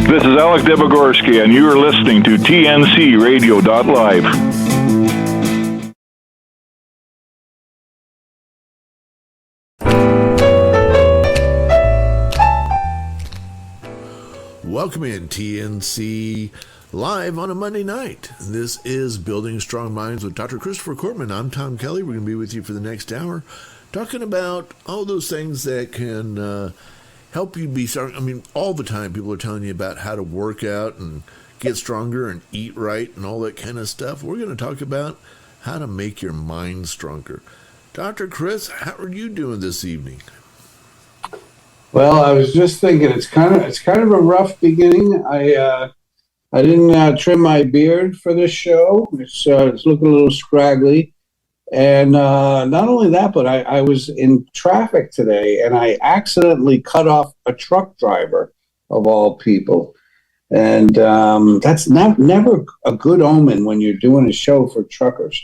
This is Alec Debogorski, and you are listening to TNCRadio.live. Welcome in TNC Live on a Monday night. This is Building Strong Minds with Dr. Christopher Cortman. I'm Tom Kelly. We're going to be with you for the next hour talking about all those things that can help you be strong. I mean, all the time people are telling you about how to work out and get stronger and eat right and all that kind of stuff. We're going to talk about how to make your mind stronger. Dr. Chris, how are you doing this evening? Well, I was just thinking it's kind of a rough beginning. I didn't trim my beard for this show. It's looking a little scraggly. And not only that, but I was in traffic today, and I accidentally cut off a truck driver, of all people. And that's never a good omen when you're doing a show for truckers.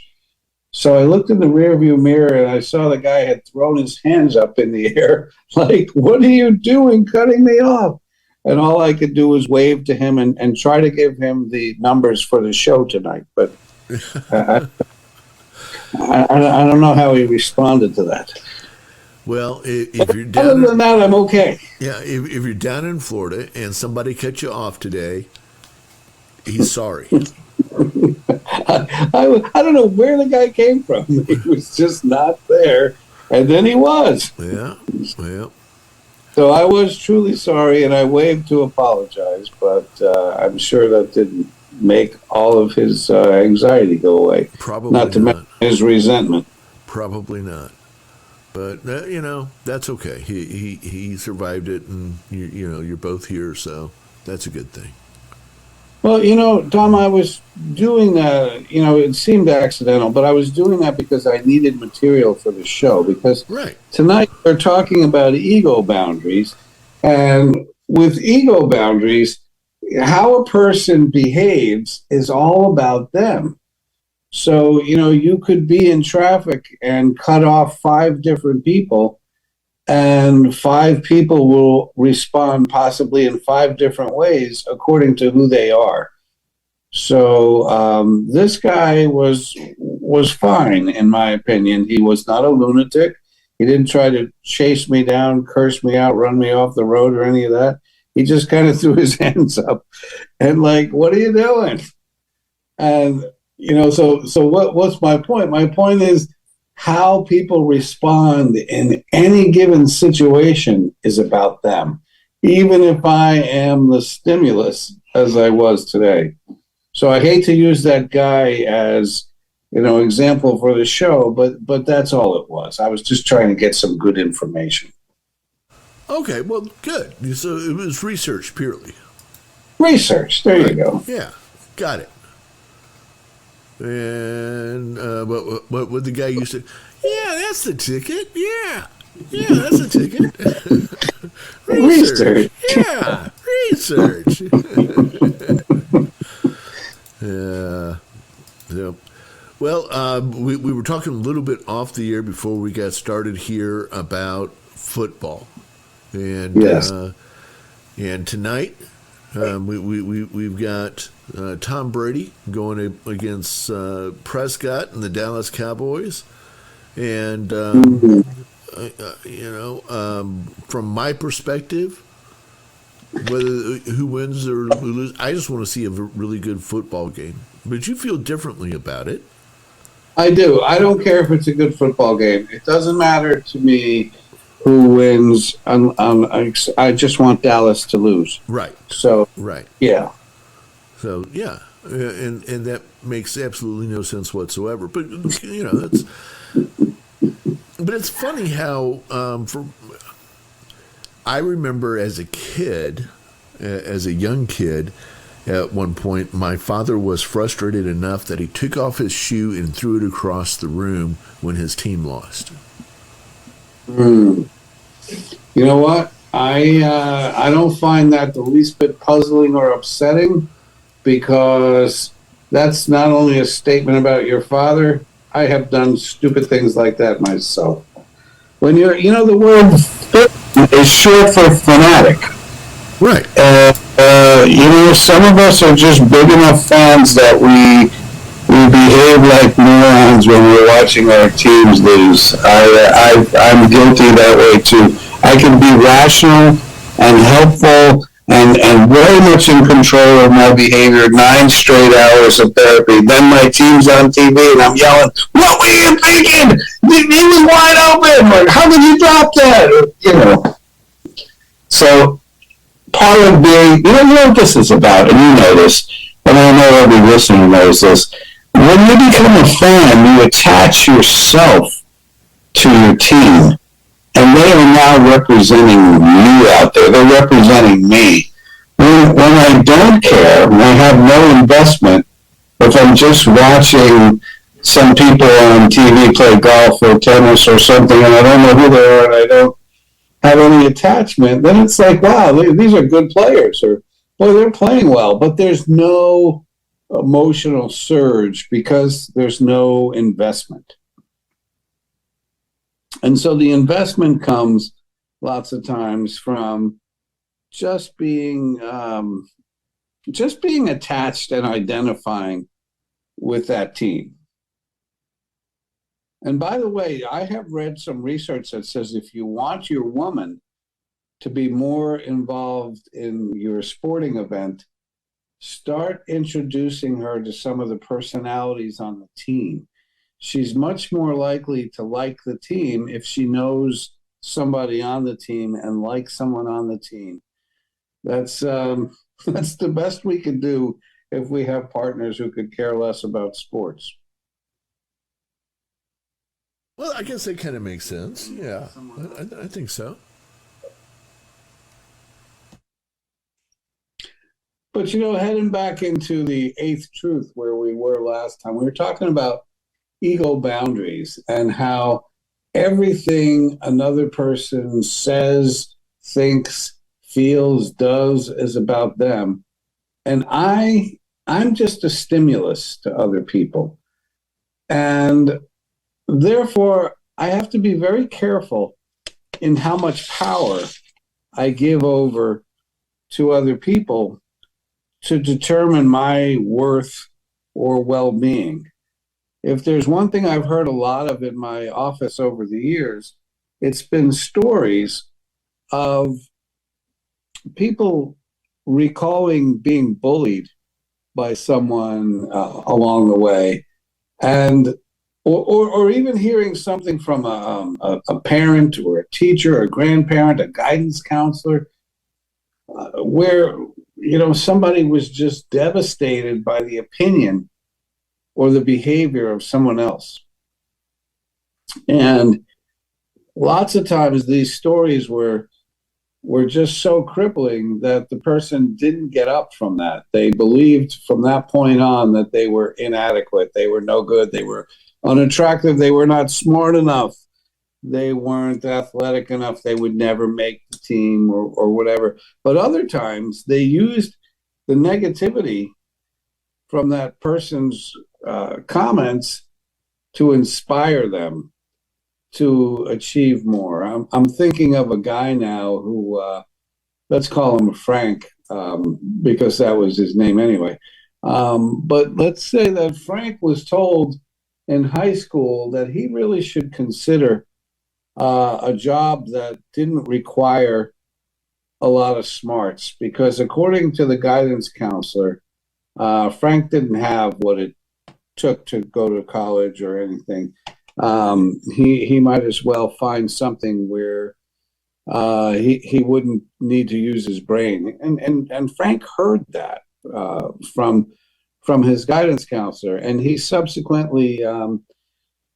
So I looked in the rearview mirror, and I saw the guy had thrown his hands up in the air, like, "What are you doing cutting me off?" And all I could do was wave to him and try to give him the numbers for the show tonight. But I don't know how he responded to that. Well, if you're down, other than that, I'm okay. Yeah, if you're down in Florida and somebody cut you off today, he's sorry. I don't know where the guy came from. He was just not there, and then he was. Yeah. So I was truly sorry, and I waved to apologize, but I'm sure that didn't make all of his anxiety go away. Probably not. To mention his resentment. Probably not. But that's okay. He survived it, and you're both here, so that's a good thing. Well, Tom, I was doing that. It seemed accidental, but I was doing that because I needed material for the show. Because Tonight we're talking about ego boundaries, and with ego boundaries, how a person behaves is all about them. So, you could be in traffic and cut off 5 different people, and 5 people will respond possibly in 5 different ways according to who they are. So this guy was fine, in my opinion. He was not a lunatic. He didn't try to chase me down, curse me out, run me off the road or any of that. He just kind of threw his hands up and like, "What are you doing?" And, so what's my point? My point is how people respond in any given situation is about them, even if I am the stimulus as I was today. So I hate to use that guy as, example for the show, but that's all it was. I was just trying to get some good information. Okay, well, good. So it was research purely. Research. There you go. Yeah, got it. And what would the guy used to? Yeah, that's the ticket. Yeah, that's the ticket. Research. Yeah, research. Yeah. Well, we were talking a little bit off the air before we got started here about football, and yes. And tonight we've got Tom Brady going against Prescott and the Dallas Cowboys, and from my perspective, whether who wins or who loses, I just want to see a really good football game. But you feel differently about it. I do. I don't care if it's a good football game. It doesn't matter to me who wins. I just want Dallas to lose. Right. So. Right. Yeah. So yeah, and that makes absolutely no sense whatsoever. But that's. But it's funny how I remember as a kid, as a young kid, at one point, my father was frustrated enough that he took off his shoe and threw it across the room when his team lost. You know what? I don't find that the least bit puzzling or upsetting, because that's not only a statement about your father. I have done stupid things like that myself. When the word is short for fanatic. Right. some of us are just big enough fans that we behave like morons when we're watching our teams lose. I'm guilty that way too. I can be rational and helpful and very much in control of my behavior. 9 straight hours of therapy. Then my team's on TV and I'm yelling, "What were you thinking? He was wide open. Like, how did you drop that?" So part of being, you know what this is about, and you know this, and I know every listener knows this. When you become a fan, you attach yourself to your team, and they are now representing you out there. They're representing me. When I don't care, when I have no investment, if I'm just watching some people on TV play golf or tennis or something, and I don't know who they are, and I don't have any attachment, then it's like, wow, these are good players, or boy, they're playing well, but there's no emotional surge because there's no investment. And so the investment comes lots of times from just being attached and identifying with that team. And by the way, I have read some research that says if you want your woman to be more involved in your sporting event, start introducing her to some of the personalities on the team. She's much more likely to like the team if she knows somebody on the team and likes someone on the team. That's the best we could do if we have partners who could care less about sports. Well, I guess that kind of makes sense. Yeah, I think so. But, heading back into the eighth truth where we were last time, we were talking about ego boundaries and how everything another person says, thinks, feels, does is about them. And I'm just a stimulus to other people. And therefore, I have to be very careful in how much power I give over to other people to determine my worth or well-being. If there's one thing I've heard a lot of in my office over the years, it's been stories of people recalling being bullied by someone along the way, and or even hearing something from a parent or a teacher or a grandparent, a guidance counselor, where somebody was just devastated by the opinion or the behavior of someone else. And lots of times these stories were just so crippling that the person didn't get up from that. They believed from that point on that they were inadequate, they were no good, they were unattractive, they were not smart enough, they weren't athletic enough, they would never make the team or whatever. But other times they used the negativity from that person's comments to inspire them to achieve more. I'm thinking of a guy now who, let's call him Frank, because that was his name anyway. But let's say that Frank was told in high school that he really should consider a job that didn't require a lot of smarts, because according to the guidance counselor, Frank didn't have what it took to go to college or anything. He might as well find something where he wouldn't need to use his brain. And Frank heard that from his guidance counselor, and he subsequently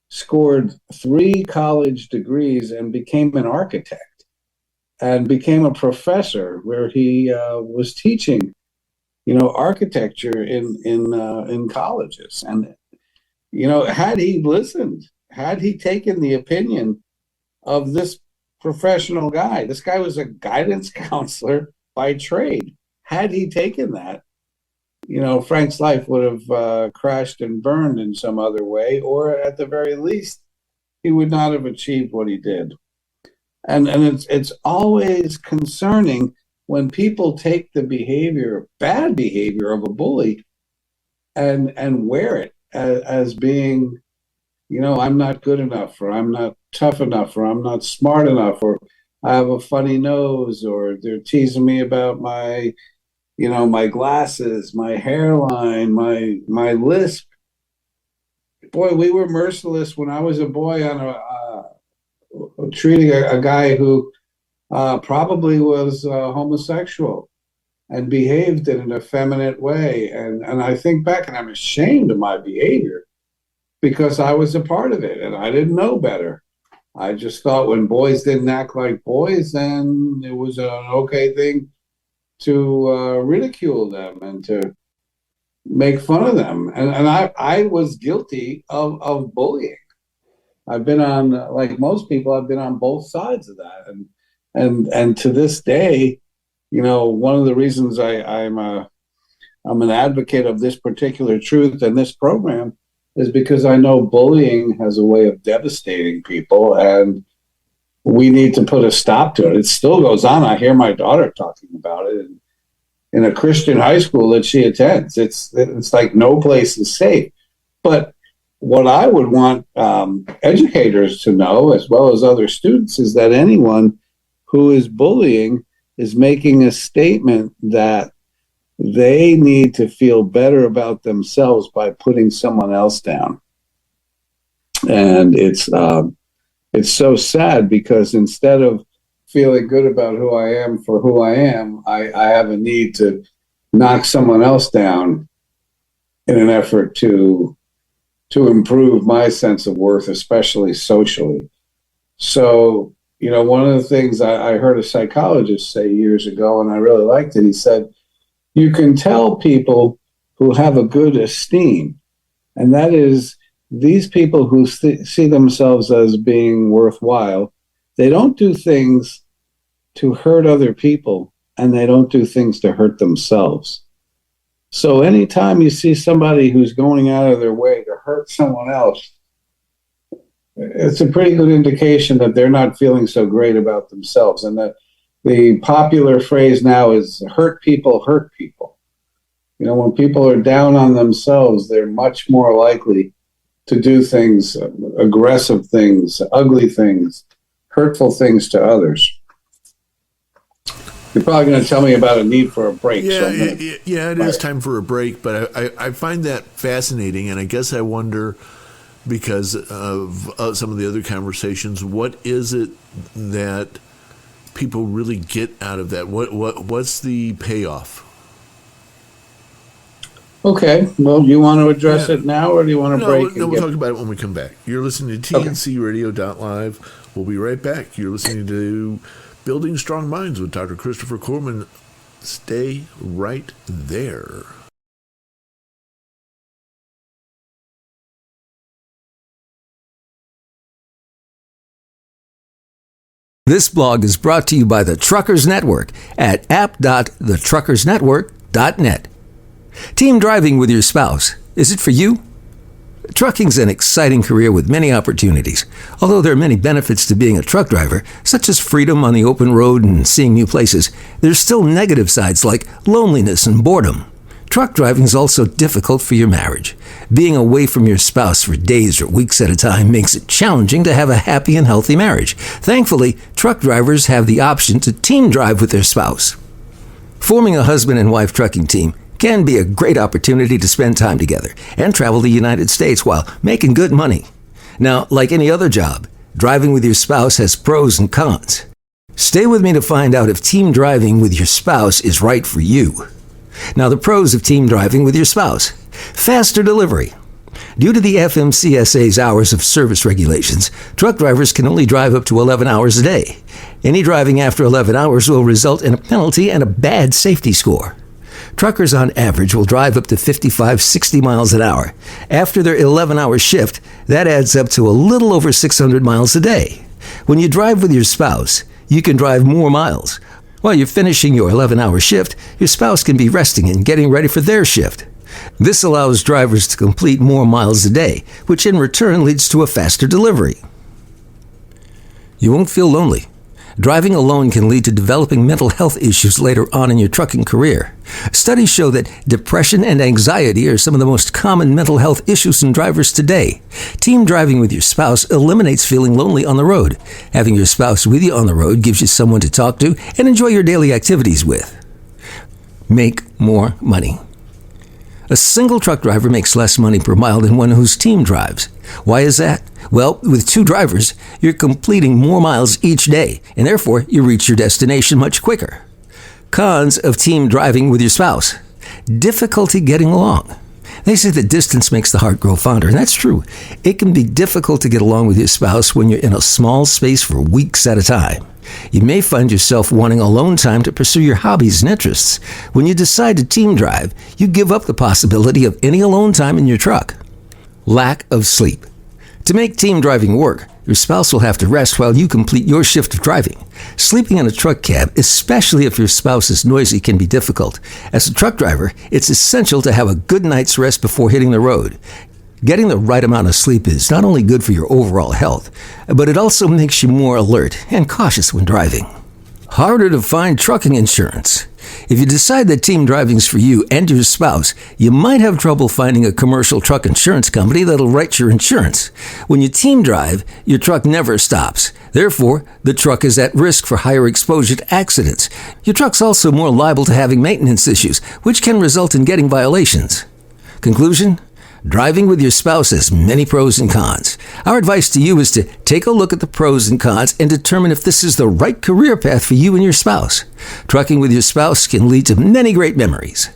scored 3 college degrees and became an architect and became a professor where he was teaching architecture in colleges. And had he listened, had he taken the opinion of this professional guy, this guy was a guidance counselor by trade, had he taken that, Frank's life would have crashed and burned in some other way, or at the very least, he would not have achieved what he did. And it's always concerning when people take the behavior, bad behavior of a bully, and wear it as being, I'm not good enough, or I'm not tough enough, or I'm not smart enough, or I have a funny nose, or they're teasing me about my glasses, my hairline, my lisp. Boy, we were merciless when I was a boy on treating a guy who probably was homosexual and behaved in an effeminate way. And I think back and I'm ashamed of my behavior because I was a part of it and I didn't know better. I just thought when boys didn't act like boys, then it was an okay thing to ridicule them and to make fun of them. And I was guilty of bullying. I've been on, like most people, I've been on both sides of that. And to this day, one of the reasons I'm an advocate of this particular truth and this program is because I know bullying has a way of devastating people, and we need to put a stop to it. It still goes on. I hear my daughter talking about it in a Christian high school that she attends. It's like no place is safe. But what I would want educators to know, as well as other students, is that anyone who is bullying is making a statement that they need to feel better about themselves by putting someone else down. And it's so sad because instead of feeling good about who I am for who I am, I have a need to knock someone else down in an effort to improve my sense of worth, especially socially. So, one of the things I heard a psychologist say years ago, and I really liked it, he said, you can tell people who have a good esteem, and that is these people who see themselves as being worthwhile, they don't do things to hurt other people, and they don't do things to hurt themselves. So anytime you see somebody who's going out of their way to hurt someone else, it's a pretty good indication that they're not feeling so great about themselves. And that the popular phrase now is hurt people hurt people. When people are down on themselves, they're much more likely to do things, aggressive things, ugly things, hurtful things to others. You're probably going to tell me about a need for a break. Yeah, it is time for a break, but I find that fascinating, and I guess I wonder, because of some of the other conversations, what is it that people really get out of that? What's the payoff? Okay, well, do you want to address it now, or do you want to break? No, we'll talk about it when we come back. You're listening to TNCRadio.live. We'll be right back. You're listening to Building Strong Minds with Dr. Christopher Corman. Stay right there. This blog is brought to you by the Truckers Network at app.thetruckersnetwork.net. Team driving with your spouse, is it for you? Trucking's an exciting career with many opportunities. Although there are many benefits to being a truck driver, such as freedom on the open road and seeing new places, there's still negative sides like loneliness and boredom. Truck driving is also difficult for your marriage. Being away from your spouse for days or weeks at a time makes it challenging to have a happy and healthy marriage. Thankfully, truck drivers have the option to team drive with their spouse. Forming a husband and wife trucking team can be a great opportunity to spend time together and travel the United States while making good money. Now, like any other job, driving with your spouse has pros and cons. Stay with me to find out if team driving with your spouse is right for you. Now, the pros of team driving with your spouse. Faster delivery. Due to the FMCSA's hours of service regulations, truck drivers can only drive up to 11 hours a day. Any driving after 11 hours will result in a penalty and a bad safety score. Truckers on average will drive up to 55-60 miles an hour. After their 11-hour shift, that adds up to a little over 600 miles a day. When you drive with your spouse, you can drive more miles. While you're finishing your 11-hour shift, your spouse can be resting and getting ready for their shift. This allows drivers to complete more miles a day, which in return leads to a faster delivery. You won't feel lonely. Driving alone can lead to developing mental health issues later on in your trucking career. Studies show that depression and anxiety are some of the most common mental health issues in drivers today. Team driving with your spouse eliminates feeling lonely on the road. Having your spouse with you on the road gives you someone to talk to and enjoy your daily activities with. Make more money. A single truck driver makes less money per mile than one whose team drives. Why is that? Well, with two drivers, you're completing more miles each day, and therefore you reach your destination much quicker. Cons of team driving with your spouse. Difficulty getting along. They say that distance makes the heart grow fonder, and that's true. It can be difficult to get along with your spouse when you're in a small space for weeks at a time. You may find yourself wanting alone time to pursue your hobbies and interests. When you decide to team drive, you give up the possibility of any alone time in your truck. Lack of sleep. To make team driving work, your spouse will have to rest while you complete your shift of driving. Sleeping in a truck cab, especially if your spouse is noisy, can be difficult. As a truck driver, it's essential to have a good night's rest before hitting the road. Getting the right amount of sleep is not only good for your overall health, but it also makes you more alert and cautious when driving. Harder to find trucking insurance. If you decide that team driving's for you and your spouse, you might have trouble finding a commercial truck insurance company that'll write your insurance. When you team drive, your truck never stops. Therefore, the truck is at risk for higher exposure to accidents. Your truck's also more liable to having maintenance issues, which can result in getting violations. Conclusion? Driving with your spouse has many pros and cons. Our advice to you is to take a look at the pros and cons and determine if this is the right career path for you and your spouse. Trucking with your spouse can lead to many great memories.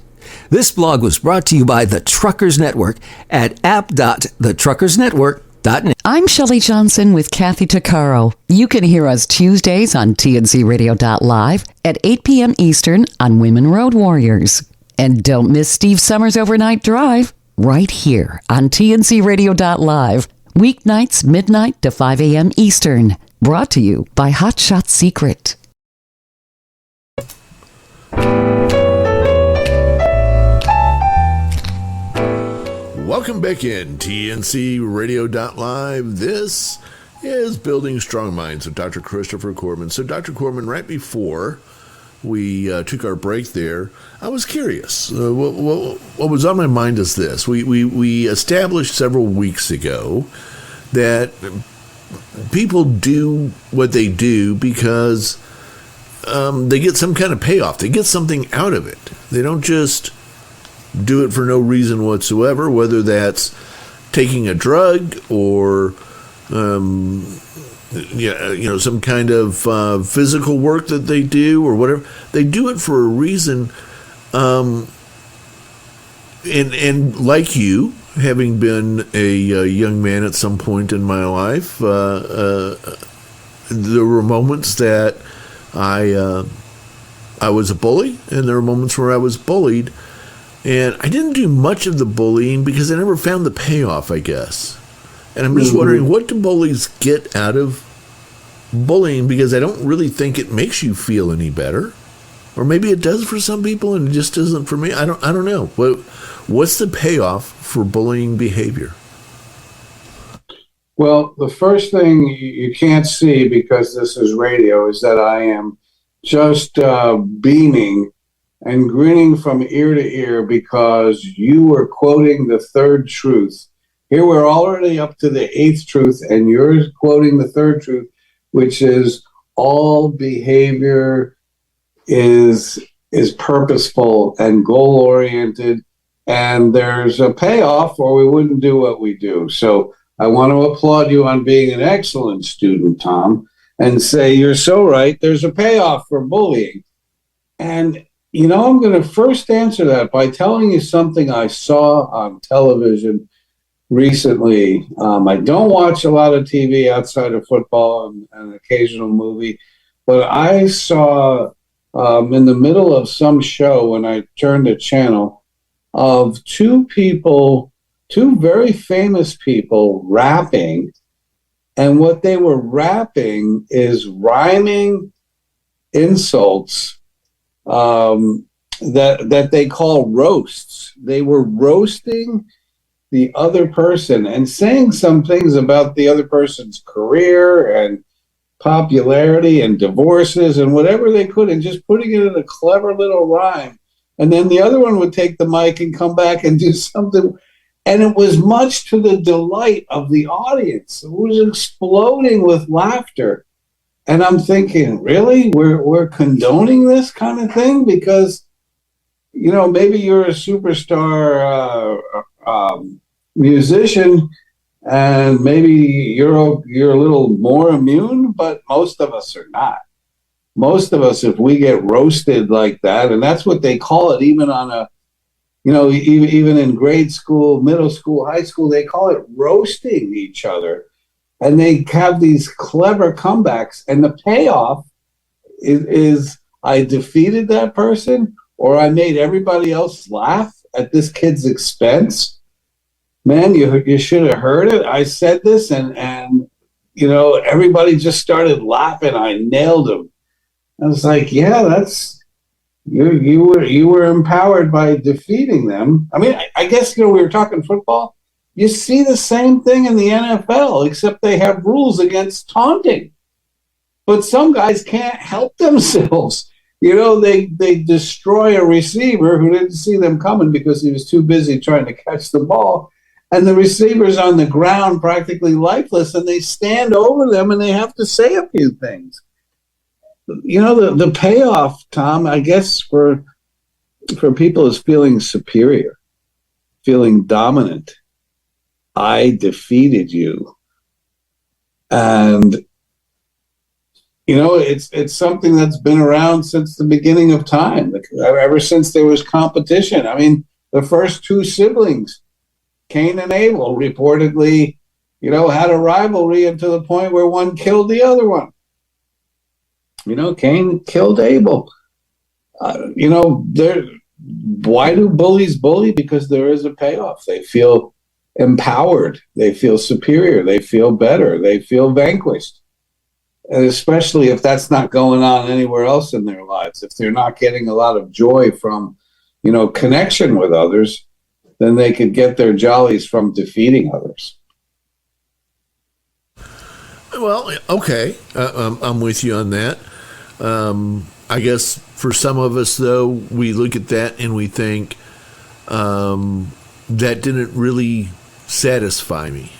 This blog was brought to you by The Truckers Network at app.thetruckersnetwork.net. I'm Shelley Johnson with Kathy Tuccaro. You can hear us Tuesdays on TNCRadio.live at 8 p.m. Eastern on Women Road Warriors. And don't miss Steve Summers' Overnight Drive right here on TNCRadio.live, weeknights midnight to 5 a.m. Eastern. Brought to you by Hot Shot Secret. Welcome back in TNCRadio.live. This is Building Strong Minds with Dr. Christopher Corbin. So, Dr. Corbin, right before we took our break there, I was curious. What was on my mind is this. We established several weeks ago that people do what they do because they get some kind of payoff. They get something out of it. They don't just do it for no reason whatsoever, whether that's taking a drug or some kind of physical work that they do or whatever. They do it for a reason. And like you, having been a young man at some point in my life, there were moments that I was a bully, and there were moments where I was bullied. And I didn't do much of the bullying because I never found the payoff, I guess. And I'm just wondering, what do bullies get out of bullying? Because I don't really think it makes you feel any better. Or maybe it does for some people and it just isn't for me. I don't know. What's the payoff for bullying behavior? Well, the first thing you can't see because this is radio is that I am just beaming and grinning from ear to ear because you were quoting the third truth. Here we're already up to the eighth truth, and you're quoting the third truth, which is all behavior is purposeful and goal-oriented, and there's a payoff or we wouldn't do what we do. So I want to applaud you on being an excellent student, Tom, and say you're so right. There's a payoff for bullying. And I'm going to first answer that by telling you something I saw on television recently. I don't watch a lot of TV outside of football and an occasional movie, but I saw in the middle of some show when I turned the channel of two very famous people rapping, and what they were rapping is rhyming insults that they call roasts. They were roasting the other person and saying some things about the other person's career and popularity and divorces and whatever they could, and just putting it in a clever little rhyme. And then the other one would take the mic and come back and do something. And it was much to the delight of the audience. It was exploding with laughter. And I'm thinking, really? We're condoning this kind of thing? Because, you know, maybe you're a superstar musician, and maybe you're a little more immune, but most of us are not. Most of us, if we get roasted like that, and that's what they call it, even on a, you know, even in grade school, middle school, high school, they call it roasting each other. And they have these clever comebacks, and the payoff is I defeated that person, or I made everybody else laugh at this kid's expense. Man, you should have heard it. I said this, and you know, everybody just started laughing. I nailed him. I was like, yeah, that's you were empowered by defeating them. I mean, I guess, you know, we were talking football. You see the same thing in the NFL, except they have rules against taunting. But some guys can't help themselves. You know, they destroy a receiver who didn't see them coming because he was too busy trying to catch the ball. And the receiver's on the ground practically lifeless, and they stand over them and they have to say a few things. You know, the payoff, Tom, I guess for people is feeling superior, feeling dominant. I defeated you. And, you know, it's something that's been around since the beginning of time, ever since there was competition. I mean, the first two siblings, Cain and Abel, reportedly, you know, had a rivalry until the point where one killed the other one. You know, Cain killed Abel. You know, why do bullies bully? Because there is a payoff. They feel empowered, they feel superior, they feel better, they feel vanquished. And especially if that's not going on anywhere else in their lives, if they're not getting a lot of joy from, you know, connection with others, then they could get their jollies from defeating others. Well, okay, I'm with you on that. I guess for some of us, though, we look at that and we think that didn't really satisfy me.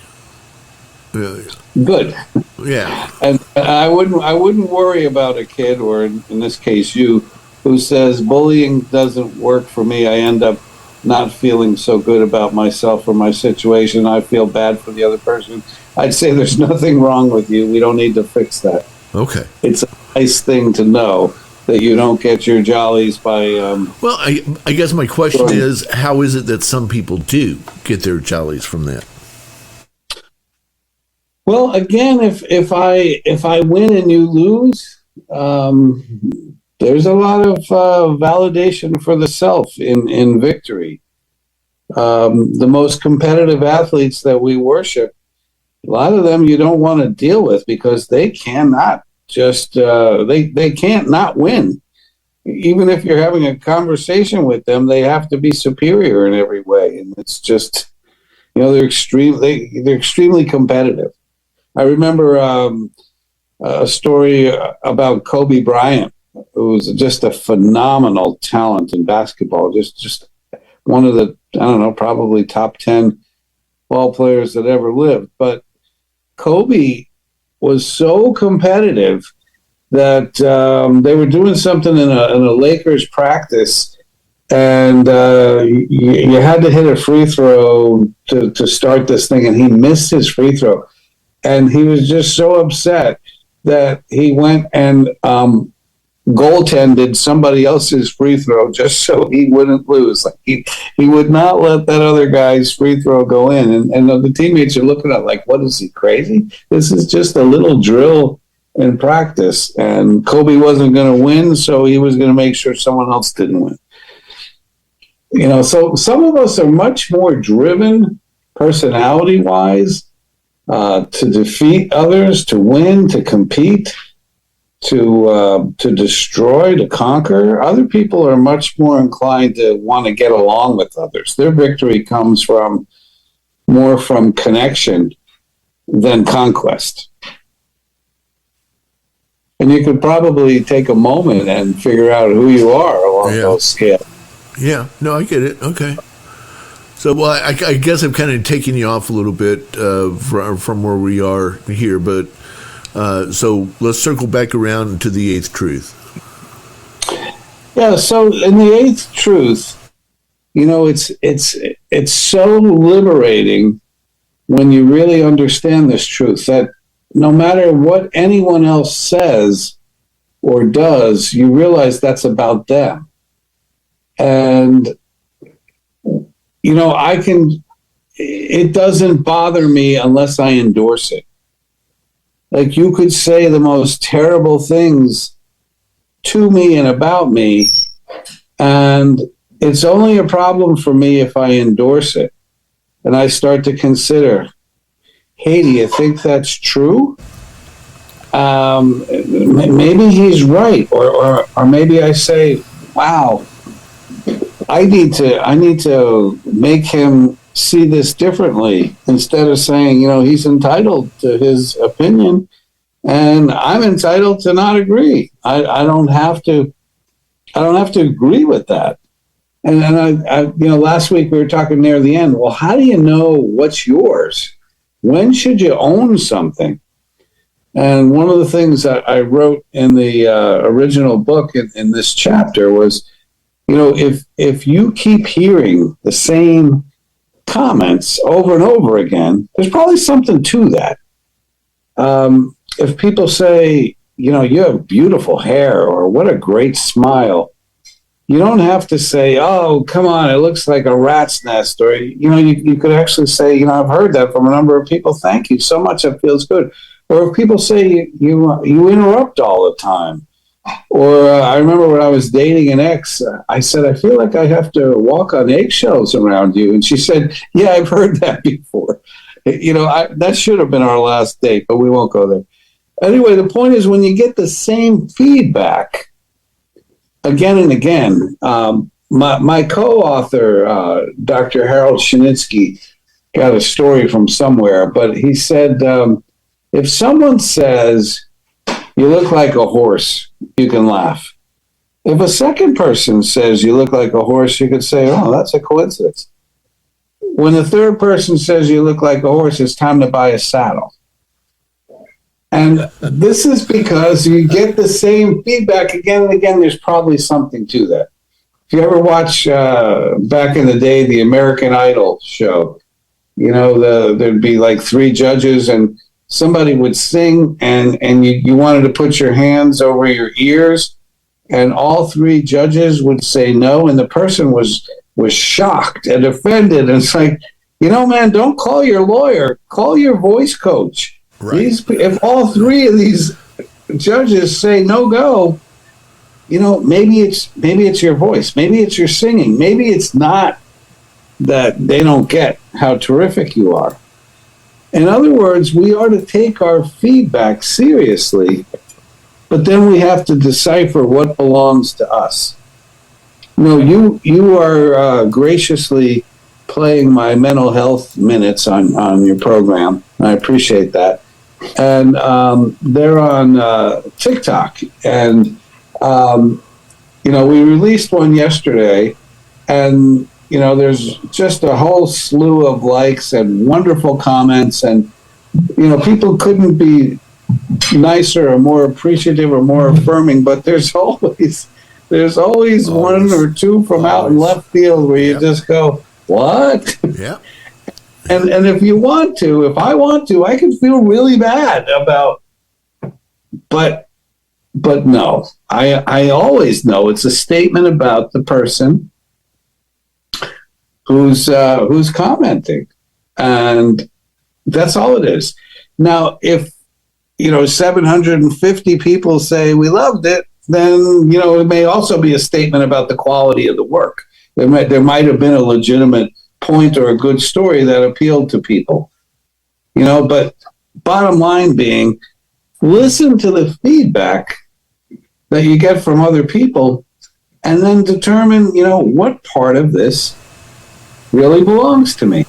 Good. Yeah. And I wouldn't worry about a kid, or in this case you, who says bullying doesn't work for me. I end up not feeling so good about myself or my situation. I feel bad for the other person. I'd say there's nothing wrong with you. We don't need to fix that. Okay. It's a nice thing to know that you don't get your jollies by... well, I guess my question is, how is it that some people do get their jollies from that? Well, again, if I win and you lose, there's a lot of validation for the self in victory. The most competitive athletes that we worship, a lot of them you don't want to deal with because they cannot just they can't not win. Even if you're having a conversation with them, they have to be superior in every way, and it's just, you know, they're extremely competitive. I remember a story about Kobe Bryant, who was just a phenomenal talent in basketball, just one of the, I don't know, probably top 10 ball players that ever lived. But Kobe was so competitive that they were doing something in a Lakers practice, and you had to hit a free throw to start this thing, and he missed his free throw. And he was just so upset that he went and goaltended somebody else's free throw just so he wouldn't lose. Like he would not let that other guy's free throw go in. And the teammates are looking at like, what is he, crazy? This is just a little drill in practice. And Kobe wasn't going to win, so he was going to make sure someone else didn't win. You know, so some of us are much more driven personality-wise to defeat others, to win, to compete, to destroy, to conquer. Other people are much more inclined to want to get along with others. Their victory comes more from connection than conquest. And you could probably take a moment and figure out who you are along those scales. Yeah, no, I get it. Okay. So, well, I guess I'm kind of taking you off a little bit from where we are here, but so let's circle back around to the eighth truth. Yeah, so in the eighth truth, it's so liberating when you really understand this truth that no matter what anyone else says or does, you realize that's about them. And it doesn't bother me unless I endorse it. Like, you could say the most terrible things to me and about me, and it's only a problem for me if I endorse it. And I start to consider, hey, do you think that's true? Maybe he's right. Or maybe I say, wow, I need to make him see this differently, instead of saying, he's entitled to his opinion and I'm entitled to not agree. I don't have to agree with that. And I last week we were talking near the end. Well, how do you know what's yours? When should you own something? And one of the things that I wrote in the original book in this chapter was, if you keep hearing the same comments over and over again, there's probably something to that. If people say, you have beautiful hair, or what a great smile, you don't have to say, oh, come on, it looks like a rat's nest. Or, you could actually say, I've heard that from a number of people. Thank you so much. It feels good. Or if people say you interrupt all the time. Or I remember when I was dating an ex, I said, I feel like I have to walk on eggshells around you. And she said, yeah, I've heard that before. That should have been our last date, but we won't go there. Anyway, the point is, when you get the same feedback again and again, my co-author, Dr. Harold Shinitzky, got a story from somewhere, but he said, if someone says, you look like a horse, you can laugh. If a second person says you look like a horse, you could say, oh, that's a coincidence. When the third person says you look like a horse, it's time to buy a saddle. And this is because you get the same feedback again and again. There's probably something to that. If you ever watch back in the day, the American Idol show, there'd be like 3 judges, and somebody would sing, and you wanted to put your hands over your ears, and all 3 judges would say no, and the person was shocked and offended. And it's like, man, don't call your lawyer, call your voice coach. Right. If all 3 of these judges say no go, maybe it's your voice, maybe it's your singing, maybe it's not that they don't get how terrific you are. In other words, we are to take our feedback seriously, but then we have to decipher what belongs to us. You are graciously playing my mental health minutes on your program. I appreciate that. And they're on TikTok. And, we released one yesterday, and there's just a whole slew of likes and wonderful comments, and people couldn't be nicer or more appreciative or more affirming. But there's always one or two from out in left field where you just go, what? Yeah. And if I want to, I can feel really bad about. But no, I always know it's a statement about the person who's commenting, and that's all it is. Now, if 750 people say we loved it, then it may also be a statement about the quality of the work. There might have been a legitimate point or a good story that appealed to people, But bottom line being, listen to the feedback that you get from other people, and then determine what part of this really belongs to me.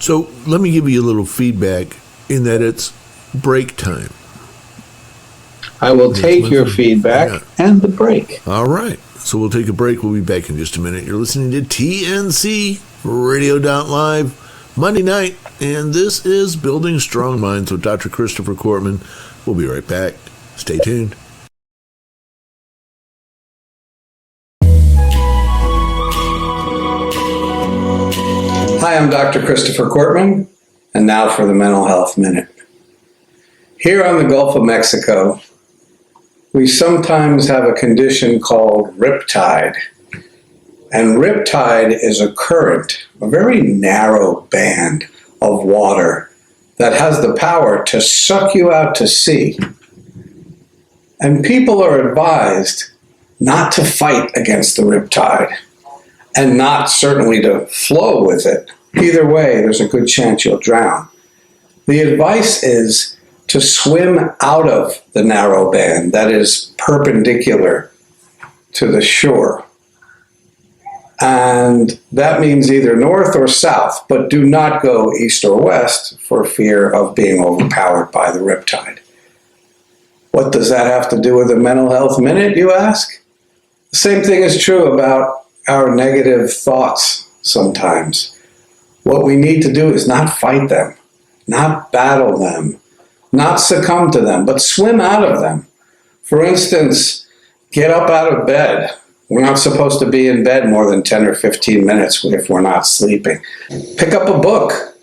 So let me give you a little feedback in that it's break time. I will take your feedback and the break. All right. So we'll take a break. We'll be back in just a minute. You're listening to TNC Radio.live Monday night, and this is Building Strong Minds with Dr. Christopher Cortman. We'll be right back. Stay tuned. Hi, I'm Dr. Christopher Cortman, and now for the Mental Health Minute. Here on the Gulf of Mexico, we sometimes have a condition called riptide. And riptide is a current, a very narrow band of water that has the power to suck you out to sea. And people are advised not to fight against the riptide and not certainly to flow with it. Either way, there's a good chance you'll drown. The advice is to swim out of the narrow band that is perpendicular to the shore. And that means either north or south, but do not go east or west for fear of being overpowered by the riptide. What does that have to do with the Mental Health Minute, you ask? The same thing is true about our negative thoughts sometimes. What we need to do is not fight them, not battle them, not succumb to them, but swim out of them. For instance, get up out of bed. We're not supposed to be in bed more than 10 or 15 minutes if we're not sleeping. Pick up a book.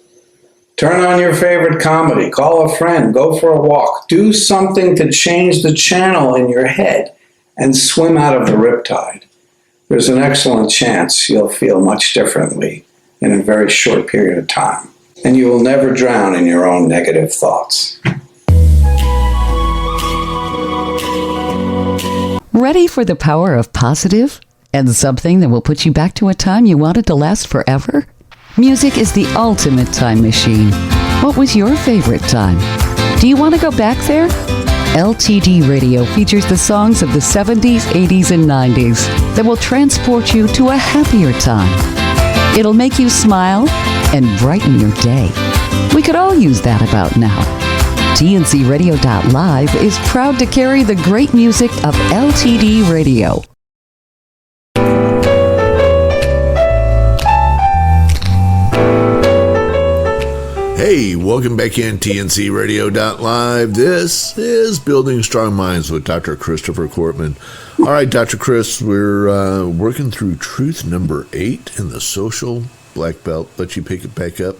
Turn on your favorite comedy. Call a friend. Go for a walk. Do something to change the channel in your head and swim out of the riptide. There's an excellent chance you'll feel much differently in a very short period of time. And you will never drown in your own negative thoughts. Ready for the power of positive and something that will put you back to a time you wanted to last forever? Music is the ultimate time machine. What was your favorite time? Do you want to go back there? LTD Radio features the songs of the 70s, 80s, and 90s that will transport you to a happier time. It'll make you smile and brighten your day. We could all use that about now. TNCRadio.live is proud to carry the great music of LTD Radio. Hey, welcome back in TNCRadio.live. This is Building Strong Minds with Dr. Christopher Cortman. All right, Dr. Chris, we're working through truth number 8 in the social black belt. Let you pick it back up.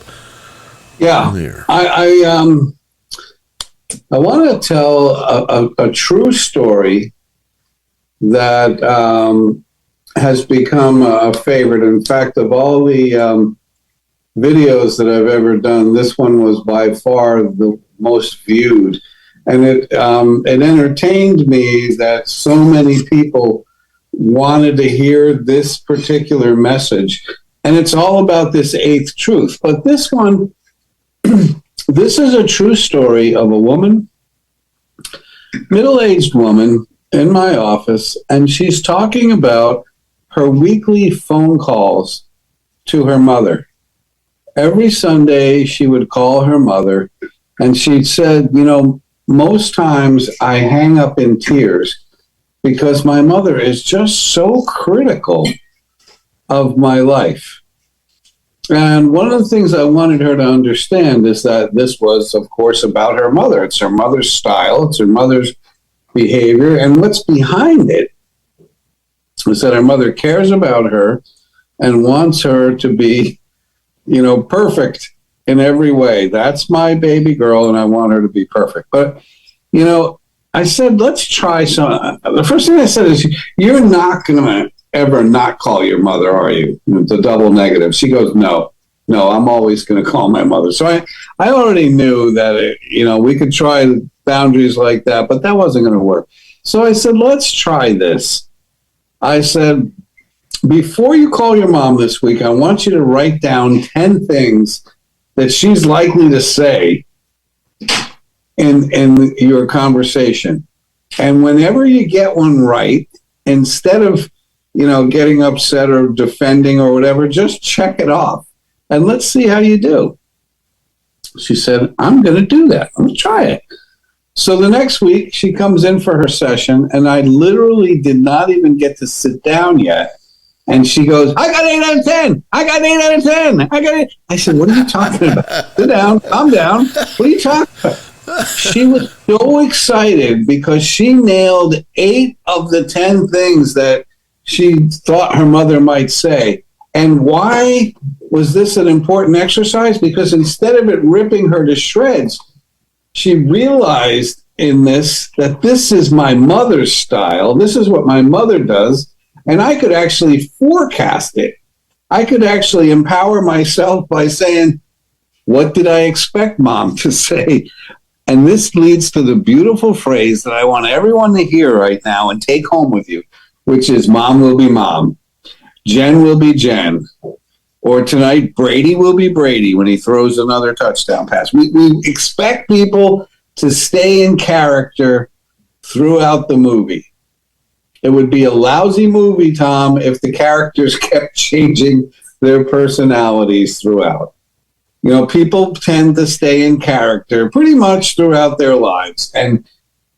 Yeah, there. I want to tell a true story that has become a favorite. In fact, of all the videos that I've ever done, this one was by far the most viewed. And it entertained me that so many people wanted to hear this particular message. And it's all about this 8th truth. But this one, this is a true story of a woman, middle-aged woman in my office, and she's talking about her weekly phone calls to her mother. Every Sunday she would call her mother, and she said, you know, most times I hang up in tears because my mother is just so critical of my life. And one of the things I wanted her to understand is that this was, of course, about her mother. It's her mother's style. It's her mother's behavior. And what's behind it is that her mother cares about her and wants her to be, you know, perfect in every way. That's my baby girl, and I want her to be perfect. But, you know, I said, let's try some. The first thing I said is, you're not going to ever not call your mother, are you? The double negative. She goes, no, I'm always going to call my mother. So I already knew that, you know, we could try boundaries like that, but that wasn't going to work. So I said, let's try this. I said, before you call your mom this week, I want you to write down 10 things that she's likely to say in your conversation. And whenever you get one right, instead of, you know, getting upset or defending or whatever, just check it off and let's see how you do. She said, I'm going to do that. I'm going to try it. So the next week, she comes in for her session, and I literally did not even get to sit down yet. And she goes, I got 8 out of 10. I got 8 out of 10. I got it. I said, what are you talking about? Sit down. Calm down. What are you talking about? She was so excited because she nailed 8 of the 10 things that she thought her mother might say. And why was this an important exercise? Because instead of it ripping her to shreds, she realized in this that this is my mother's style. This is what my mother does. And I could actually forecast it. I could actually empower myself by saying, what did I expect Mom to say? And this leads to the beautiful phrase that I want everyone to hear right now and take home with you, which is Mom will be Mom. Jen will be Jen. Or tonight, Brady will be Brady when he throws another touchdown pass. We expect people to stay in character throughout the movie. It would be a lousy movie, Tom, if the characters kept changing their personalities throughout. You know, people tend to stay in character pretty much throughout their lives. And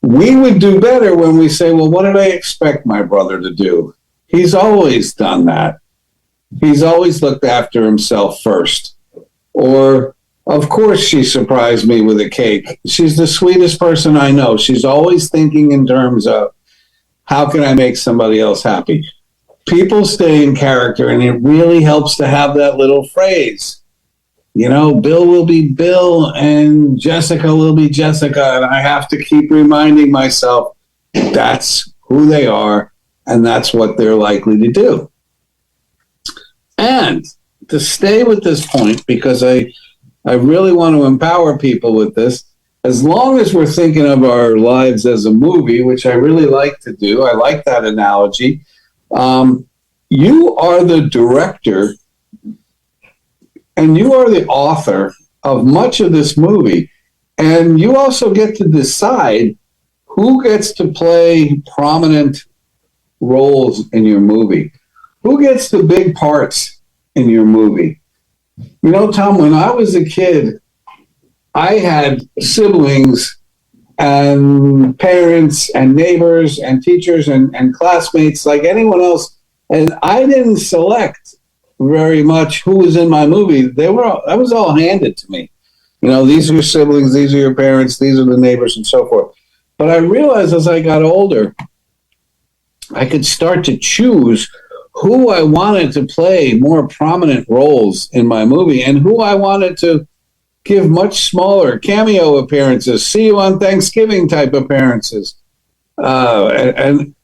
we would do better when we say, well, what did I expect my brother to do? He's always done that. He's always looked after himself first. Or, of course, she surprised me with a cake. She's the sweetest person I know. She's always thinking in terms of, how can I make somebody else happy? People stay in character, and it really helps to have that little phrase. You know, Bill will be Bill, and Jessica will be Jessica, and I have to keep reminding myself that's who they are, and that's what they're likely to do. And to stay with this point, because I really want to empower people with this, as long as we're thinking of our lives as a movie, which I really like to do, I like that analogy, you are the director and you are the author of much of this movie. And you also get to decide who gets to play prominent roles in your movie. Who gets the big parts in your movie? You know, Tom, when I was a kid, I had siblings and parents and neighbors and teachers and classmates like anyone else. And I didn't select very much who was in my movie. That was all handed to me. You know, these are your siblings, these are your parents, these are the neighbors and so forth. But I realized as I got older, I could start to choose who I wanted to play more prominent roles in my movie and who I wanted to give much smaller cameo appearances, see you on Thanksgiving type appearances. And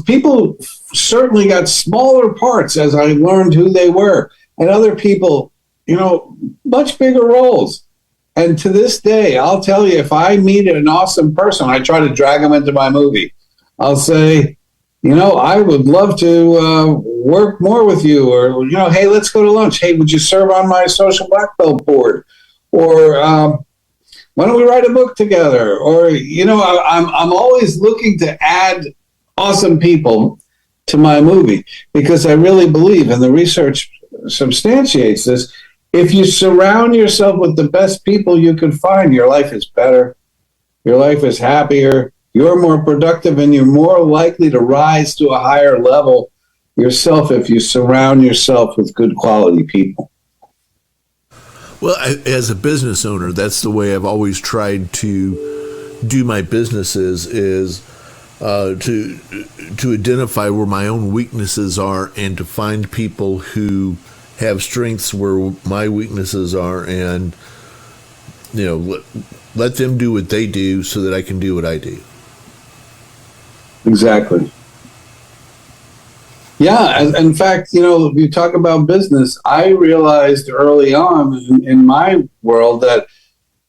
people certainly got smaller parts as I learned who they were. And other people, you know, much bigger roles. And to this day, I'll tell you, if I meet an awesome person, I try to drag them into my movie. I'll say, you know, I would love to work more with you. Or, you know, hey, let's go to lunch. Hey, would you serve on my social black belt board? Or why don't we write a book together? Or, you know, I'm always looking to add awesome people to my movie because I really believe, and the research substantiates this, if you surround yourself with the best people you can find, your life is better, your life is happier, you're more productive, and you're more likely to rise to a higher level yourself if you surround yourself with good quality people. Well, as a business owner, that's the way I've always tried to do my businesses is to identify where my own weaknesses are and to find people who have strengths where my weaknesses are and, you know, let them do what they do so that I can do what I do. Exactly. Yeah, in fact, you know, you talk about business. I realized early on in my world that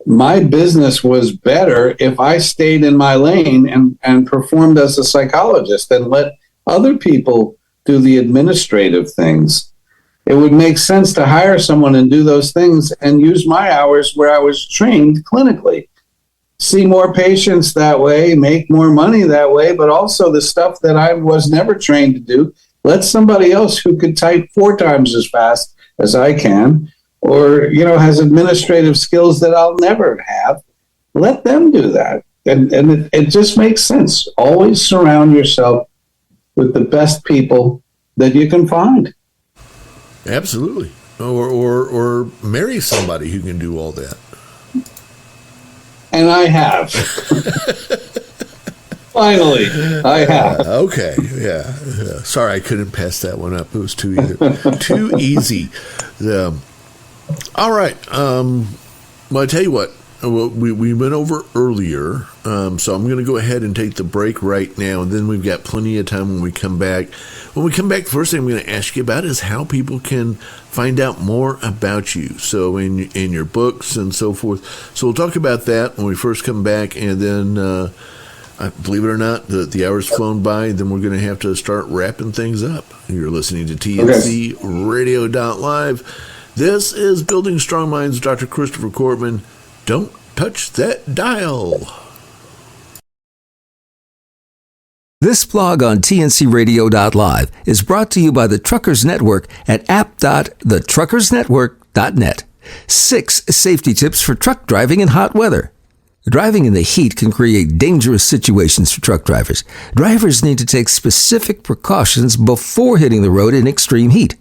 my business was better if I stayed in my lane and performed as a psychologist and let other people do the administrative things. It would make sense to hire someone and do those things and use my hours where I was trained clinically. See more patients that way, make more money that way, but also the stuff that I was never trained to do, let somebody else who could type 4 times as fast as I can, or, you know, has administrative skills that I'll never have, let them do that. it just makes sense. Always surround yourself with the best people that you can find. Absolutely. Or marry somebody who can do all that. And I have. Finally, I have. Okay, yeah. Sorry, I couldn't pass that one up. It was too easy. All right. Well, I tell you what. We went over earlier, so I'm going to go ahead and take the break right now, and then we've got plenty of time when we come back. When we come back, the first thing I'm going to ask you about is how people can find out more about you, so in your books and so forth. So we'll talk about that when we first come back, and then, believe it or not, the hour's flown by, then we're going to have to start wrapping things up. You're listening to TNC Radio.live. This is Building Strong Minds with Dr. Christopher Cortman. Don't touch that dial. This blog on TNCRadio.live is brought to you by the Truckers Network at app.thetruckersnetwork.net. 6 safety tips for truck driving in hot weather. Driving in the heat can create dangerous situations for truck drivers. Drivers need to take specific precautions before hitting the road in extreme heat.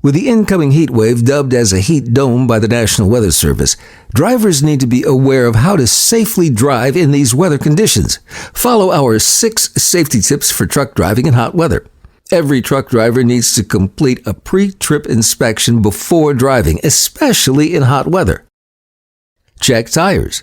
With the incoming heat wave dubbed as a heat dome by the National Weather Service, drivers need to be aware of how to safely drive in these weather conditions. Follow our 6 safety tips for truck driving in hot weather. Every truck driver needs to complete a pre-trip inspection before driving, especially in hot weather. Check tires.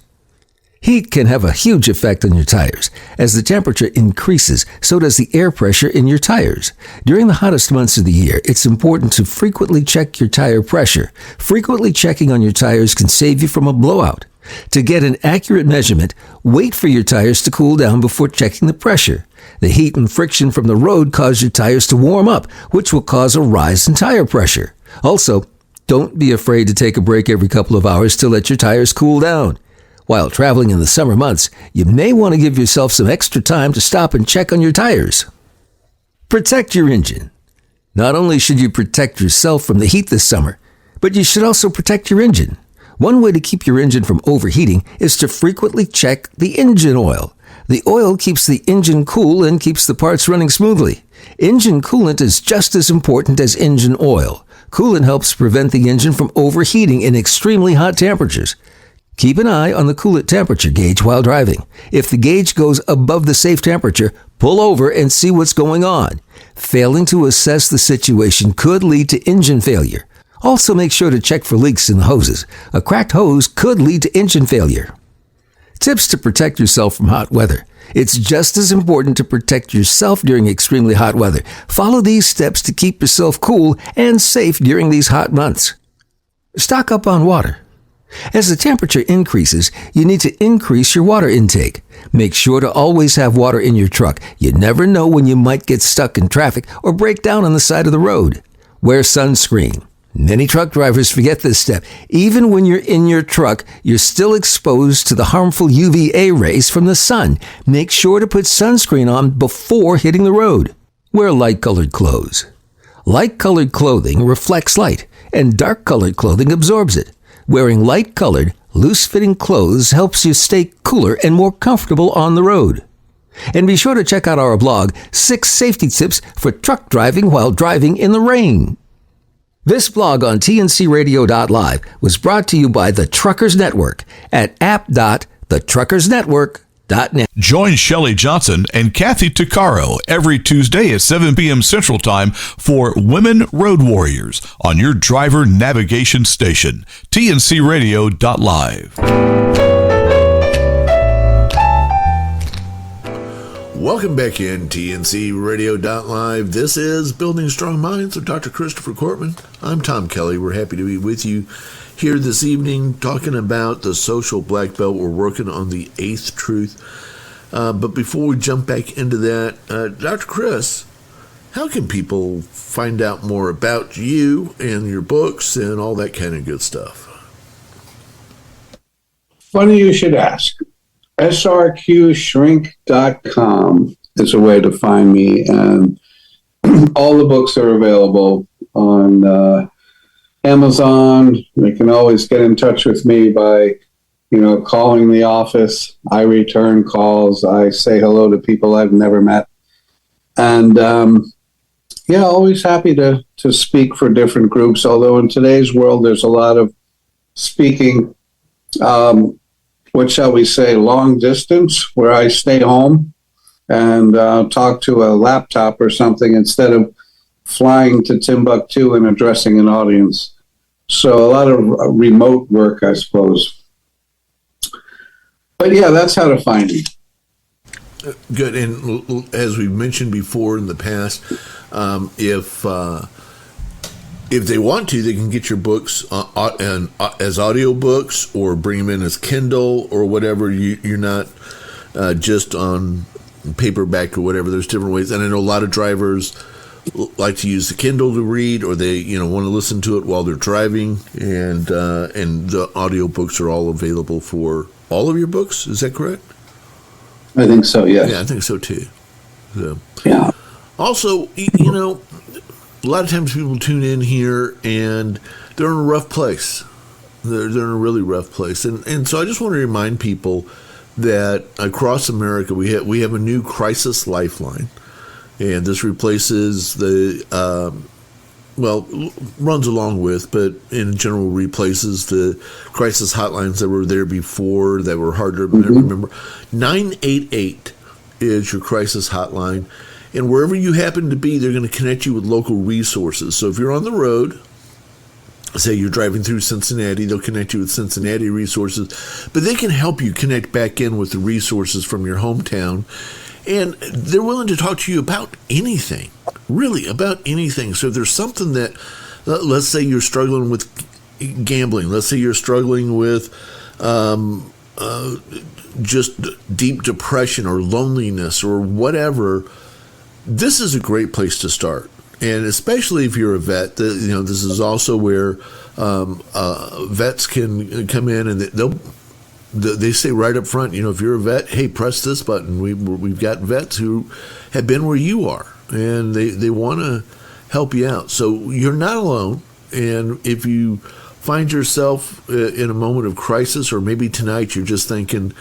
Heat can have a huge effect on your tires. As the temperature increases, so does the air pressure in your tires. During the hottest months of the year, it's important to frequently check your tire pressure. Frequently checking on your tires can save you from a blowout. To get an accurate measurement, wait for your tires to cool down before checking the pressure. The heat and friction from the road cause your tires to warm up, which will cause a rise in tire pressure. Also, don't be afraid to take a break every couple of hours to let your tires cool down. While traveling in the summer months, you may want to give yourself some extra time to stop and check on your tires. Protect your engine. Not only should you protect yourself from the heat this summer, but you should also protect your engine. One way to keep your engine from overheating is to frequently check the engine oil. The oil keeps the engine cool and keeps the parts running smoothly. Engine coolant is just as important as engine oil. Coolant helps prevent the engine from overheating in extremely hot temperatures. Keep an eye on the coolant temperature gauge while driving. If the gauge goes above the safe temperature, pull over and see what's going on. Failing to assess the situation could lead to engine failure. Also, make sure to check for leaks in the hoses. A cracked hose could lead to engine failure. Tips to protect yourself from hot weather. It's just as important to protect yourself during extremely hot weather. Follow these steps to keep yourself cool and safe during these hot months. Stock up on water. As the temperature increases, you need to increase your water intake. Make sure to always have water in your truck. You never know when you might get stuck in traffic or break down on the side of the road. Wear sunscreen. Many truck drivers forget this step. Even when you're in your truck, you're still exposed to the harmful UVA rays from the sun. Make sure to put sunscreen on before hitting the road. Wear light-colored clothes. Light-colored clothing reflects light, and dark-colored clothing absorbs it. Wearing light-colored, loose-fitting clothes helps you stay cooler and more comfortable on the road. And be sure to check out our blog, 6 Safety Tips for Truck Driving While Driving in the Rain. This blog on TNCRadio.live was brought to you by the Truckers Network at app.thetruckersnetwork.net. Join Shelley Johnson and Kathy Tuccaro every Tuesday at 7 p.m. Central Time for Women Road Warriors on your driver navigation station, TNCRadio.live. Welcome back in TNCRadio.live. This is Building Strong Minds with Dr. Christopher Cortman. I'm Tom Kelly. We're happy to be with you here this evening talking about the social black belt. We're working on the 8th truth. But before we jump back into that, Dr. Chris, how can people find out more about you and your books and all that kind of good stuff? Funny you should ask. srqshrink.com is a way to find me, and all the books are available on Amazon. You can always get in touch with me by calling the office. I return calls. I say hello to people I've never met. And always happy to speak for different groups. Although in today's world, there's a lot of speaking, what shall we say, long distance, where I stay home and talk to a laptop or something instead of flying to Timbuktu and addressing an audience. So a lot of remote work, I suppose. But yeah, that's how to find me. Good. And as we mentioned before in the past, if they want to, they can get your books as audio books or bring them in as Kindle or whatever. You're not just on paperback or whatever. There's different ways. And I know a lot of drivers like to use the Kindle to read, or they want to listen to it while they're driving. And the audio books are all available for all of your books. Is that correct? I think so, yes. Yeah, I think so too. So. Yeah. Also, a lot of times people tune in here and they're in a rough place. They're in a really rough place. And so I just want to remind people that across America we have a new crisis lifeline. And this replaces runs along with, but in general replaces the crisis hotlines that were there before that were hard to remember. 988 is your crisis hotline. And wherever you happen to be, they're going to connect you with local resources. So if you're on the road, say you're driving through Cincinnati, they'll connect you with Cincinnati resources. But they can help you connect back in with the resources from your hometown. And they're willing to talk to you about anything, really about anything. So if there's something that, let's say you're struggling with gambling, let's say you're struggling with just deep depression or loneliness or whatever, this is a great place to start. And especially if you're a vet, this is also where vets can come in and they say right up front, if you're a vet, hey, press this button. We've got vets who have been where you are, and they want to help you out. So you're not alone. And if you find yourself in a moment of crisis, or maybe tonight you're just thinking,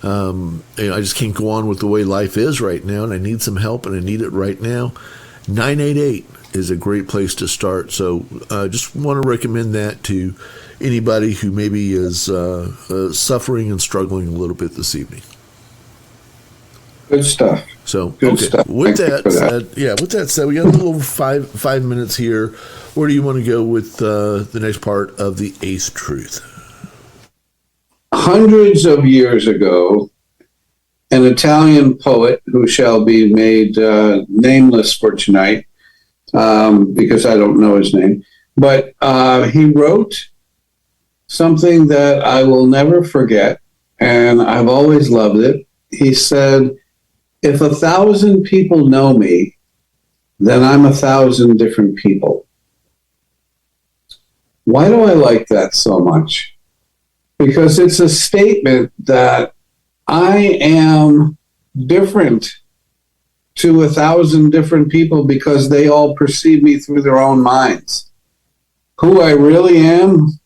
I just can't go on with the way life is right now, and I need some help, and I need it right now, 988 is a great place to start. So I just want to recommend that to anybody who maybe is suffering and struggling a little bit this evening. Good stuff. So, Good stuff. With that said, we got a little over five minutes here. Where do you want to go with the next part of the Eighth Truth? Hundreds of years ago, an Italian poet who shall be made nameless for tonight, because I don't know his name, but he wrote something that I will never forget, and I've always loved it. He said, if 1,000 people know me, then I'm 1,000 different people. Why do I like that so much? Because it's a statement that I am different to 1,000 different people because they all perceive me through their own minds. Who I really am,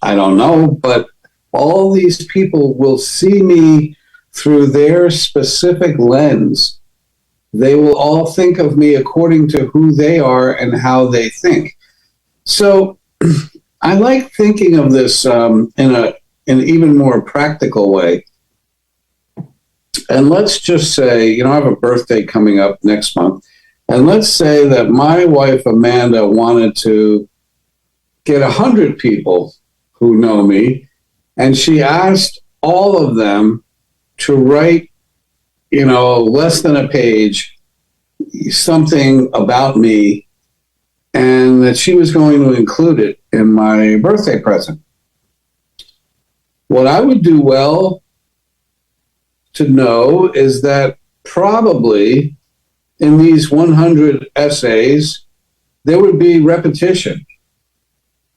I don't know, but all these people will see me through their specific lens. They will all think of me according to who they are and how they think. So I like thinking of this in an even more practical way. And let's just say, I have a birthday coming up next month. And let's say that my wife, Amanda, wanted to get 100 people who know me. And she asked all of them to write, less than a page, something about me, and that she was going to include it in my birthday present. What I would do well to know is that probably in these 100 essays, there would be repetition.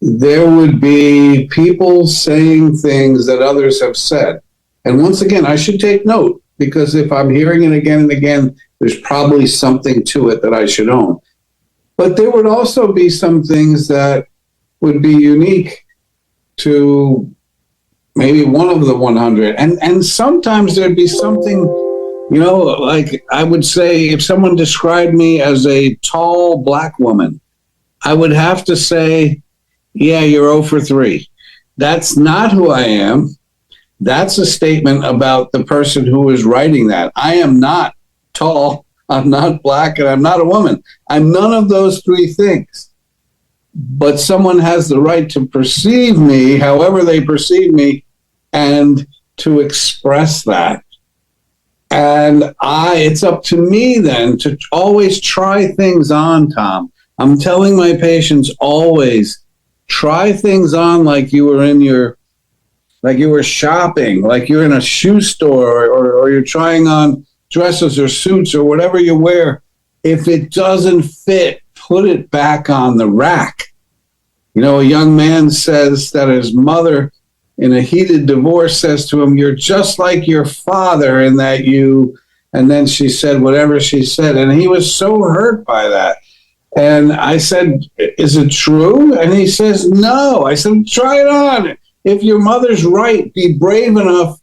There would be people saying things that others have said. And once again, I should take note, because if I'm hearing it again and again, there's probably something to it that I should own. But there would also be some things that would be unique to maybe one of the 100. And sometimes there'd be something, like I would say, if someone described me as a tall black woman, I would have to say, yeah, you're 0 for 3. That's not who I am. That's a statement about the person who is writing that. I am not tall, I'm not black, and I'm not a woman. I'm none of those 3 things. But someone has the right to perceive me however they perceive me and to express that. And it's up to me then to always try things on, Tom. I'm telling my patients always, try things on like you were shopping, like you're in a shoe store, or you're trying on dresses or suits or whatever you wear. If it doesn't fit, put it back on the rack. A young man says that his mother, in a heated divorce, says to him, "You're just like your father in that you," and then she said whatever she said, and he was so hurt by that. And I said, "Is it true?" And he says, "No." I said, "Try it on. If your mother's right, be brave enough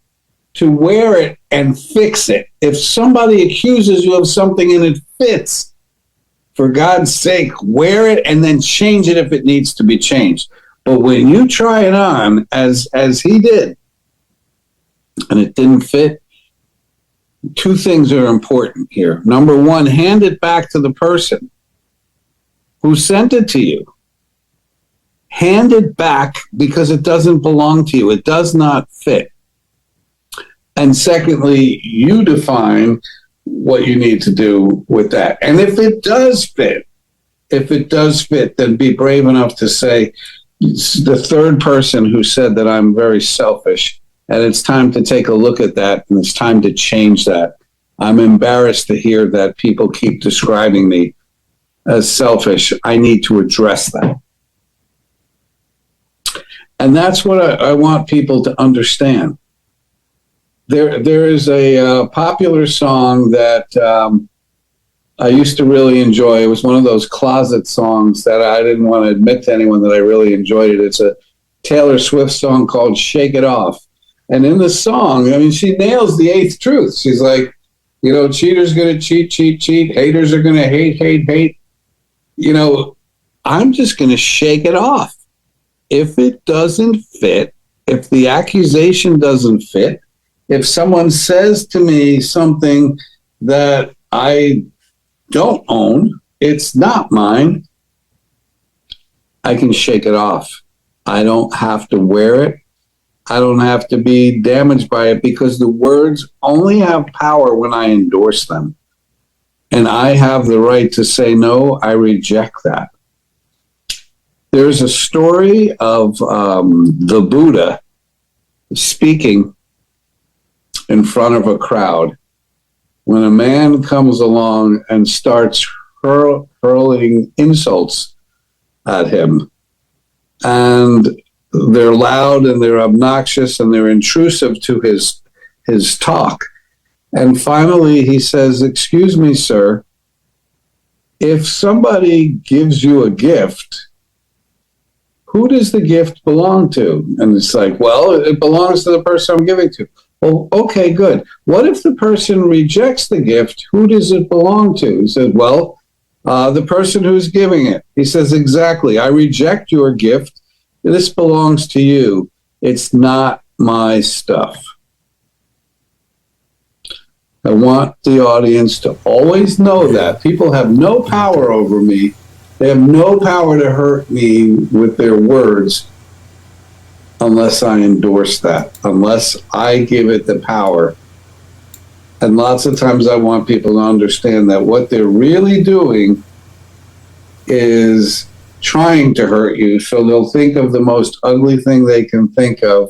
to wear it and fix it. If somebody accuses you of something and it fits, for God's sake, wear it and then change it if it needs to be changed." But when you try it on, as he did, and it didn't fit, 2 things are important here. Number 1, hand it back to the person who sent it to you. Hand it back because it doesn't belong to you. It does not fit. And secondly, you define what you need to do with that. And if it does fit, then be brave enough to say, the third person who said that I'm very selfish, and it's time to take a look at that, and it's time to change that. I'm embarrassed to hear that people keep describing me as selfish. I need to address that. And that's what I want people to understand. There is a popular song that I used to really enjoy. It was one of those closet songs that I didn't want to admit to anyone that I really enjoyed it. It's a Taylor Swift song called "Shake It Off." And in the song, she nails the 8th truth. She's like, cheaters going to cheat, cheat, cheat. Haters are going to hate, hate, hate. I'm just going to shake it off. If it doesn't fit, if the accusation doesn't fit, if someone says to me something that I don't own, it's not mine, I can shake it off. I don't have to wear it. I don't have to be damaged by it, because the words only have power when I endorse them. And I have the right to say, no, I reject that. There's a story of the Buddha speaking in front of a crowd when a man comes along and starts hurling insults at him. And they're loud and they're obnoxious and they're intrusive to his talk. And finally he says, "Excuse me, sir, if somebody gives you a gift, who does the gift belong to?" And it's like, "Well, it belongs to the person I'm giving to." "Well, okay, good. What if the person rejects the gift? Who does it belong to?" He said, "Well, the person who's giving it." He says, "Exactly. I reject your gift. This belongs to you. It's not my stuff." I want the audience to always know that. People have no power over me. They have no power to hurt me with their words unless I endorse that, unless I give it the power. And lots of times I want people to understand that what they're really doing is trying to hurt you, so they'll think of the most ugly thing they can think of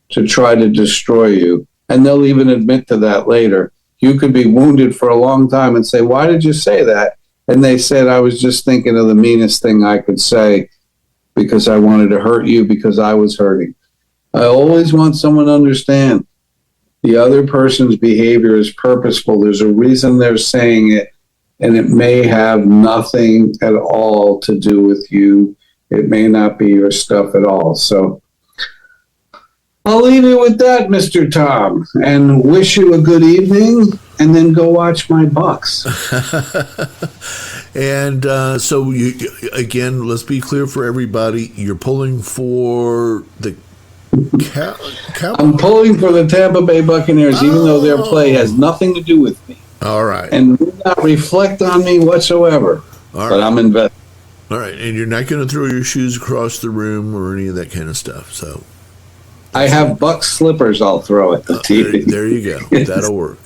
to try to destroy you. And they'll even admit to that later. You could be wounded for a long time and say, "Why did you say that?" And they said, "I was just thinking of the meanest thing I could say because I wanted to hurt you because I was hurting." I always want someone to understand the other person's behavior is purposeful. There's a reason they're saying it, and it may have nothing at all to do with you. It may not be your stuff at all. So I'll leave you with that, Mr. Tom, and wish you a good evening, and then go watch my Bucks. And so, again, let's be clear for everybody. You're pulling for the Cowboys? I'm pulling for the Tampa Bay Buccaneers, even though their play has nothing to do with me. All right. And do not reflect on me whatsoever. All but right. I'm invested. All right. And you're not going to throw your shoes across the room or any of that kind of stuff. So I have Bucks slippers I'll throw at the TV. there you go. That'll work.